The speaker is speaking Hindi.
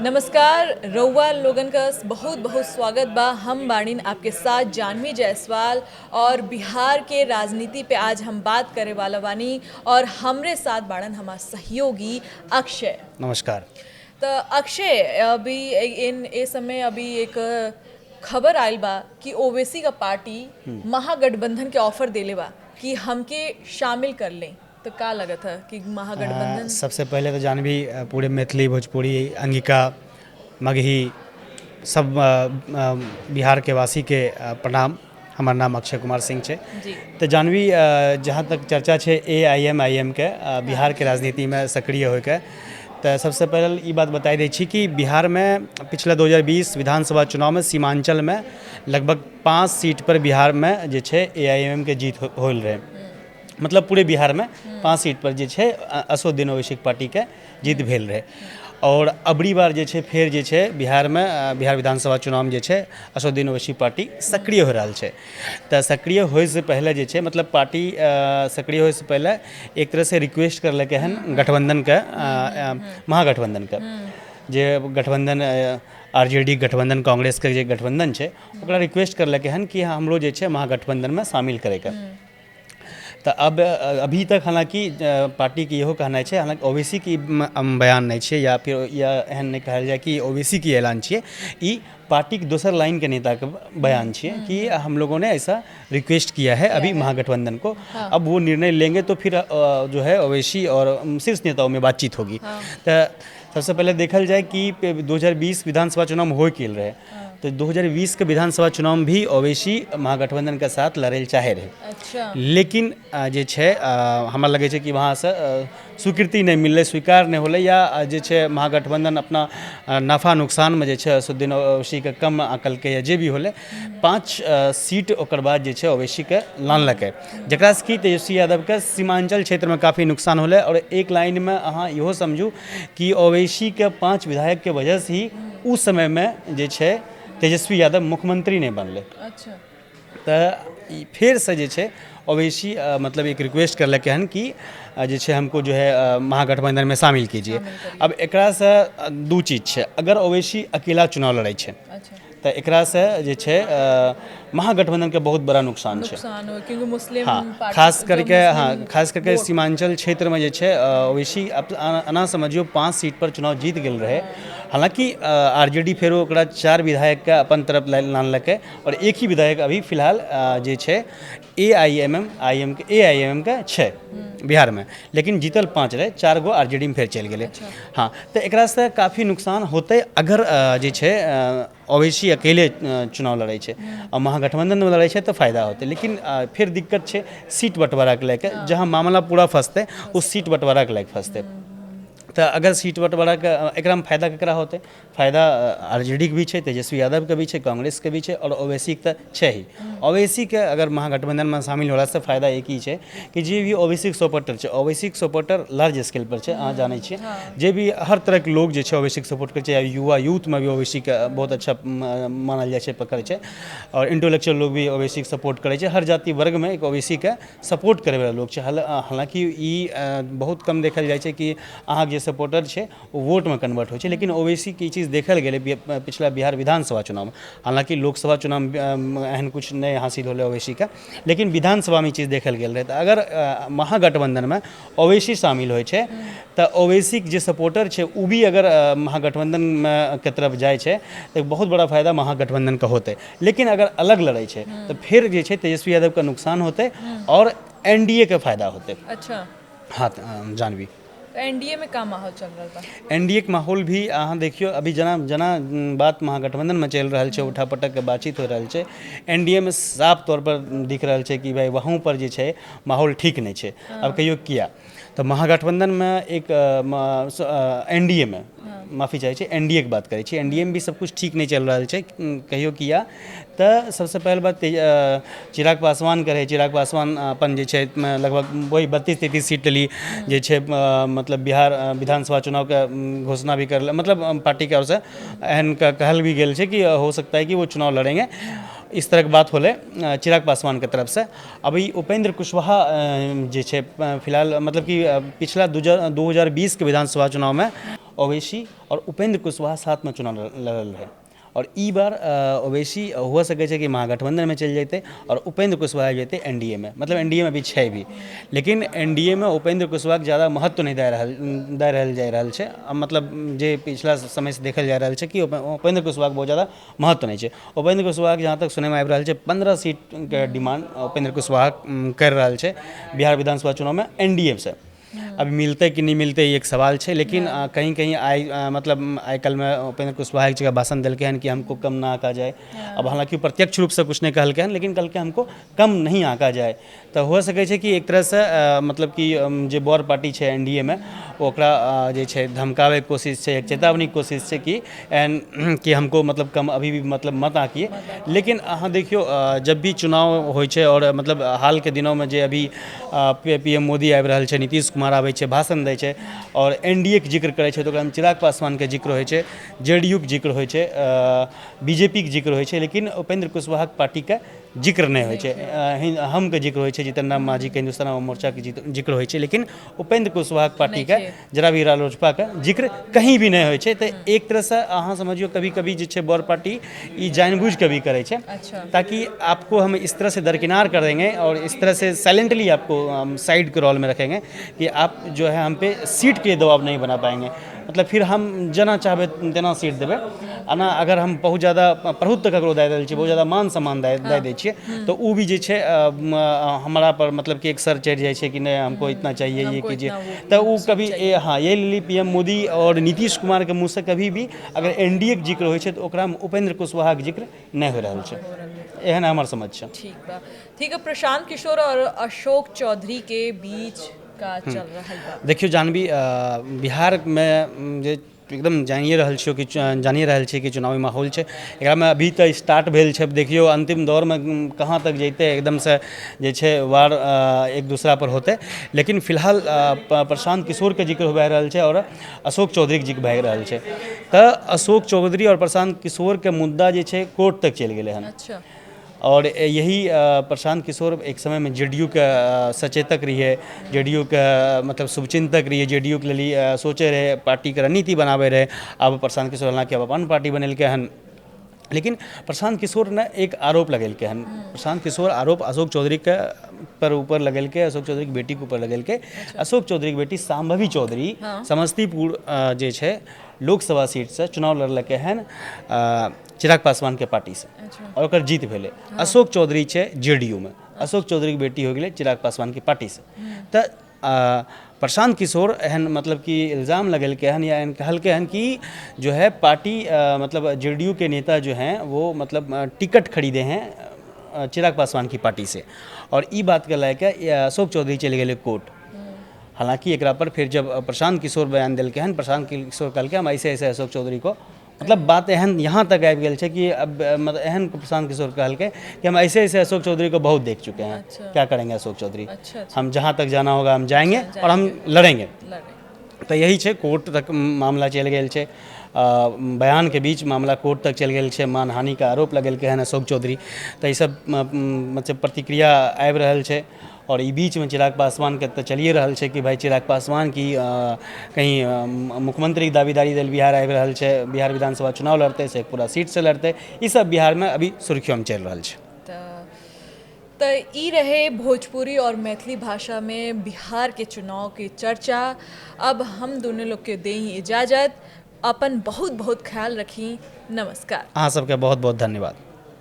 नमस्कार रउआ लोगन का बहुत बहुत स्वागत बा। हम बाणीन आपके साथ जानवी जायसवाल और बिहार के राजनीति पे आज हम बात करे वाला बानी और हमरे साथ बाड़न हमार सहयोगी अक्षय। नमस्कार। तो अक्षय, अभी इन ए समय अभी एक खबर आयल बा कि ओवैसी का पार्टी महागठबंधन के ऑफर देले बा कि हमके शामिल कर लें। तो का लगत है कि महागठबंधन सबसे पहले तो जानवी पूरे मैथिली भोजपुरी अंगिका मगही सब बिहार के वासी के प्रणाम। हमार नाम अक्षय कुमार सिंह है। जी तो जानवी जहाँ तक चर्चा है AIM के बिहार के राजनीति में सक्रिय होकर, तो सबसे पहले ये बात बताई दै छी कि बिहार में पिछले 2020 विधानसभा चुनाव में सीमांचल में लगभग 5 सीट पर बिहार में जे छे AIM के जीत होल रहे। मतलब पूरे बिहार में 5 सीट पर जे छे असदुद्दीन ओवैसी पार्टी के जीत भेल रहे। और अबरी बार जे छे फिर जे छे बिहार में बिहार विधानसभा चुनाव में जे छे असदुद्दीन ओवैसी पार्टी सक्रिय हो रहा है। तो सक्रिय होए से पहले जे छे मतलब पार्टी सक्रिय होए से पहले एक तरह से रिक्वेस्ट कर लेके हन गठबंधन के महागठबंधन के जे गठबंधन RJD गठबंधन कांग्रेस के जे गठबंधन है ओकरा रिक्वेस्ट कर लेके हन कि हमरो जे छे महागठबंधन में शामिल करे के। तो अब अभी तक हालांकि पार्टी के इहो कहना है, हालांकि ओवैसी की बयान नहीं है या फिर एहन नहीं कहल जाए कि ओवैसी की ऐलान है, ये पार्टी के दूसर लाइन के नेता का बयान है कि हम लोगों ने ऐसा रिक्वेस्ट किया है अभी महागठबंधन को। अब वो निर्णय लेंगे तो फिर जो है ओवैसी और शीर्ष नेताओं में बातचीत होगी। तो सबसे पहले देखल जाए कि 2020 विधानसभा चुनाव में हो के रहे, तो 2020 के विधानसभा चुनाव में भी ओवैसी महागठबंधन के साथ लड़े चाहे रहे। अच्छा। लेकिन जे छे हमरा लगे छे कि वहाँ से स्वीकृति नहीं मिलले, स्वीकार नहीं होले, या जे छे महागठबंधन अपना नफा नुकसान में जे छे असदुद्दीन ओवैसी के कम आकल के या जे भी होले 5 सीट ओकर बाद जे छे ओवैसी के लानलकै, जकरा से कि तेजस्वी यादव के सीमांचल क्षेत्र में काफ़ी नुकसान होले। और एक लाइन में अहाँ इहो समझू कि ओवैसी के 5 विधायक के वजह से ही उस समय में जे छे तेजस्वी यादव मुख्यमंत्री नहीं बनले। अच्छा। तो फिर से जे छे ओवैसी मतलब एक रिक्वेस्ट कर लेके हन कि जे छे हमको जो है महागठबंधन में शामिल कीजिए। अब एकरा से दू चीज़ है, अगर ओवैसी अकेला चुनाव लड़े छे तो एकरा से जे छे महागठबंधन के बहुत बड़ा नुकसान है, क्योंकि मुस्लिम खास करके सीमांचल क्षेत्र में जे छे ओवैसी अना समझियो 5 सीट पर चुनाव जीत गेल रहे। हालांकि RJD फेरो ओकरा 4 विधायक के अपन तरफ लानलकै और एक ही विधायक अभी फिलहाल जे छे AIM के छे बिहार में, लेकिन जीतल 5 रहे, 4 गो RJD में फिर चल गए। हाँ, तो एकरा से काफ़ी नुकसान होते अगर जे छे ओवैसी अकेले चुनाव लड़े छे और महागठबंधन में लड़े छे तो फायदा होते। लेकिन फिर दिक्कत छे सीट बंटवारा के लेके, जहाँ मामला पूरा फंसते उस सीट बंटवारा के लेके फंसते। तो अगर सीट बंटवारा के एकरा में फायदा केकरा होते? फायदा RJD के भी है, तेजस्वी यादव के भी है, कांग्रेस के भी है और ओवैसी के तो छे ही। ओवैसी के अगर महागठबंधन में शामिल होला से फायदा एक ही है कि जे भी ओवैसी के सपोर्टर है, ओवैसी के सपोर्टर लार्ज स्केल पर है, अहाँ जाने छे जे भी हर तरह के लोग जे है ओवैसी के सपोर्ट करे, युवा यूथ में भी ओवैसी के बहुत अच्छा मानल जाए, पकड़ है, और इंटेलेक्चुअल लोग भी ओवैसी के सपोर्ट करे, हर जाति वर्ग में एक ओवैसी के सपोर्ट करे वाला लोग है। हालांकि ये बहुत कम देखल जाए कि अहाँ जे सपोर्टर है वो वोट में कन्वर्ट हो, लेकिन ओवैसी की चीज़ देखल गए पिछला बिहार विधानसभा चुनाव में। हालांकि लोकसभा चुनाव में एहन कुछ नहीं हासिल होले ओवैसी का, लेकिन विधानसभा में चीज़ देखल गए रहे। तो अगर महागठबंधन में ओवैसी शामिल हो तो ओवैसी के जे सपोर्टर है वो भी अगर महागठबंधन में के तरफ जाए तो बहुत बड़ा फायदा महागठबंधन का होते। लेकिन अगर अलग लड़े तो फिर जे तेजस्वी यादव का नुकसान होते और NDA का फायदा होते। अच्छा। हाँ जानवी, NDA में का माहौल चल रहा था? NDA के माहौल भी अहाँ देखियो, अभी जना बात महागठबंधन में चल रहा है, उठा पटक के बातचीत हो रहा है, NDA में साफ तौर पर दिख रहा है कि भाई वहाँ पर जे है माहौल ठीक नहीं है। अब कहियो किया तो महागठबंधन में एक NDA में माफ़ी चाहिए NDA की बात करें, NDA में भी सब कुछ ठीक नहीं चल रहा है, कहियो किया तो सबसे पहले बात चिराग पासवान करे। चिराग पासवान अपन जे छे लगभग वही 32-33 सीट ली जे छे, मतलब बिहार विधानसभा चुनाव के घोषणा भी कर, मतलब पार्टी के ओर से एहन का कहल भी गेल छे कि हो सकता है कि वो चुनाव लड़ेंगे। इस तरह के बात होले चिराग पासवान के तरफ से। अभी उपेंद्र कुशवाहा जे छे फिलहाल मतलब कि पिछला 2020 के विधानसभा चुनाव में ओवैसी और उपेंद्र कुशवाहा साथ में चुनाव लड़ल रहे और ई बार ओवैसी हो सके छे कि महागठबंधन में चल जाते और उपेंद्र कुशवाहा जेते एनडीए में, मतलब एनडीए में भी छे भी, लेकिन एनडीए में उपेंद्र कुशवाहा के ज़्यादा महत्व नहीं दे रहल जा रहल छे। मतलब जे पिछला समय से देखल जा रहल छे कि उपेंद्र कुशवाहा के बहुत ज़्यादा महत्व नहीं छे। उपेंद्र कुशवाहा के जहाँ तक सुने में आबि रहल छे 15 सीट के डिमांड उपेंद्र कुशवाहा कर रहल छे बिहार विधानसभा चुनाव में एनडीए से। अभी मिलते कि नहीं मिलते ये एक सवाल है, लेकिन कहीं कहीं मतलब आई कल में उपेंद्र कुशवाहा एक जगह भाषण दिलके हन कि हमको कम ना आका जाए। अब हालांकि प्रत्यक्ष रूप से कुछ नहीं कहलके हन, लेकिन कल के हमको कम नहीं आका जाए। तो हो सके छे कि एक तरह से मतलब कि जे बड़ पार्टी है एनडीए में ओकरा जे छे धमकावे के कोशिश है, एक चेतावनी के कोशिश है कि हमको मतलब कम अभी भी मतलब मत आकिए। लेकिन अहाँ देखियो जब भी चुनाव होय छे और मतलब हाल के दिनों में जे अभी पीएम मोदी आबि रहल छे, नीतीश कुमार आबै छे, भाषण दै छे और एनडीए के जिक्र करे छे तो ओकरा में चिराग पासवान के जिक्र होय छे, जेडीयू के जिक्र होय छे, बीजेपी के जिक्र होय छे, लेकिन उपेंद्र कुशवाहा के पार्टी के जिक्र नहीं होय छे। हम के जिक्र होय छे, जीतन राम मांझी के हिंदुस्तान अवाम मोर्चा के जिक्र होय छे, लेकिन उपेंद्र कुशवाहा के पार्टी के जरा भी रालोसपा के जिक्र कहीं भी नहीं होय छे। तो एक तरह से अहाँ समझियो कभी कभी जे छे बड़ पार्टी ई जानबूझ के भी करे छे ताकि आपको हम इस तरह से दरकिनार कर देंगे और इस तरह से साइलेंटली आपको साइड के रोल में रखेंगे कि आप जो है हम पे सीट के दबाव नहीं बना पाएंगे। मतलब फिर हम जना चाहबे तेना सीट देवे ना। अगर हम बहुत ज़्यादा प्रभुत्व ककरो दे देल छियै, बहुत ज़्यादा मान सम्मान दे दै छियै तो उ भी जे छे हमारा पर मतलब कि एक सर चढ़ जाए छे कि नहीं हमको इतना चाहिए ये कीजिए। तो वो कभी हाँ ये लिए पीएम मोदी और नीतीश कुमार के मुँह से कभी भी अगर एनडीए के जिक्र होय छे तो ओकरा में उपेंद्र कुशवाहा के जिक्र नहीं हो रहल छे। एहन हमर समझ छे। ठीक है। प्रशांत किशोर और अशोक चौधरी के बीच का चल रहा है। देखियो जानवी बिहार में जे एकदम जानिए रहल छियो कि चुनावी माहौल है एकरा में अभी तक स्टार्ट भेल छै। देखियो अंतिम दौर में कहाँ तक जैते एकदम से जे छै वार एक दूसरा पर होते, लेकिन फिलहाल प्रशांत किशोर के जिक्र हो रहल छै और अशोक चौधरी के जिक्र भए रहल छै। तो अशोक चौधरी और प्रशांत किशोर के मुद्दा जे छै कोर्ट तक चल गेले हन। अच्छा। और यही प्रशांत किशोर एक समय में जेडीयू के सचेतक रहिए, जेडीयू के मतलब शुभचिंतक रहिए, जेडीयू के लिए सोचे रहे, पार्टी के रणनीति बनावे रहे। अब प्रशांत किशोर हालांकि अब अपन पार्टी बनेलके हन, लेकिन प्रशांत किशोर ने एक आरोप लगेलके हन। प्रशांत किशोर आरोप अशोक चौधरी के पर ऊपर लगेलके, अशोक चौधरी की बेटी के ऊपर लगेलके। अशोक चौधरी की बेटी शांभवी चौधरी समस्तीपुर जे छे लोकसभा सीट से चुनाव लड़लके हन चिराग पासवान के पार्टी से और ओकर जीत भेले। अशोक चौधरी छे जेडीयू में, अशोक चौधरी की बेटी हो गई चिराग पासवान की पार्टी से। तो प्रशांत किशोर एहन मतलब कि इल्ज़ाम लगेलके हन या कहलके हन कि जो है पार्टी मतलब जेडीयू के नेता जो हैं वो मतलब टिकट खरीदे हैं चिराग पासवान की पार्टी से और ई बात के लेके अशोक चौधरी चले गए कोर्ट। हालांकि एक पर फिर जब प्रशांत किशोर बयान दिलके हन, प्रशांत किशोर कहलके हम ऐसे ऐसे अशोक चौधरी को मतलब बात एहन यहाँ तक आबि गेल छै कि अब मतलब एहन प्रशांत किशोर कहलके कि हम ऐसे ऐसे अशोक चौधरी को बहुत देख चुके हैं। क्या करेंगे अशोक चौधरी? हम जहाँ तक जाना होगा हम जाएंगे और हम लड़ेंगे। तो यही छै कोर्ट तक मामला चल गेल छै। बयान के बीच मामला कोर्ट तक चल गेल छै। मानहानि का आरोप लगेलके हन अशोक चौधरी। तो ये सब मतलब प्रतिक्रिया आबि रहल छै और ई बीच में चिराग पासवान के तो चलिए रहल छै कि भाई चिराग पासवान की कहीं मुख्यमंत्री दावेदारी दिल बिहार आबि रहल छै, बिहार विधानसभा चुनाव लड़ते से पूरा सीट से लड़ते। ये सब बिहार में अभी सुर्खियों में चल रहल छै। तो ई रहे भोजपुरी और मैथिली भाषा में बिहार के चुनाव की चर्चा। अब हम दोनों लोग के दें इजाज़त। अपन बहुत बहुत ख्याल रखी। नमस्कार। अहाँ सबके बहुत बहुत धन्यवाद।